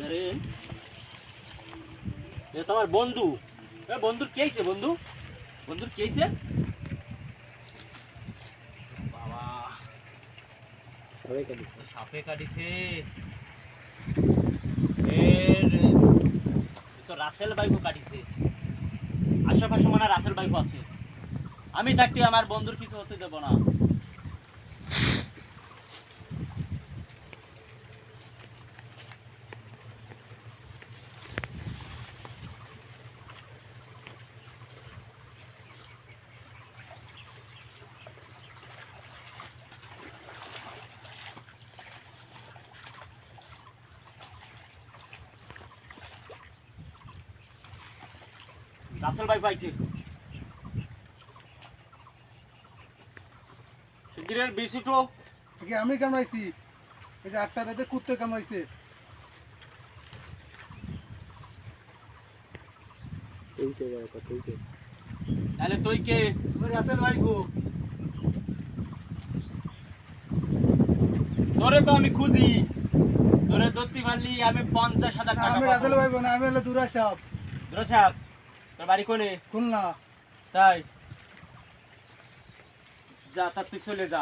আরে এ তোমার বন্ধু। এ বন্ধুর কি হইছে বন্ধু? বন্ধুর কি হইছে? বাবা সাপে কাটিছে। এর তো রাসেল বাইকও কাটিছে। আশেপাশে মনে হয় রাসেল বাইকও আছে। আমি থাকতে আমার বন্ধুর কিছু হতে দেব না। রাসেল বাইক পাইছে। শিগগিরের বিশুটো কি আমি কামাইছি? এই যে 8টা রাতে কুত্তে কামাইছে। তাহলে তুই কে? ওই রাসেল ভাই গো। তোরে তো আমি খুঁজি। তোরে ধরতে পারলি আমি 50,000 না, টাকা আমি পাবো। রাসেল ভাই গো না, আমি হলো দুরা সাহেব। ধরো সাহেব, তোর বাড়ি কোনে? খুলনা। তাই যা, তা তুই চলে যা।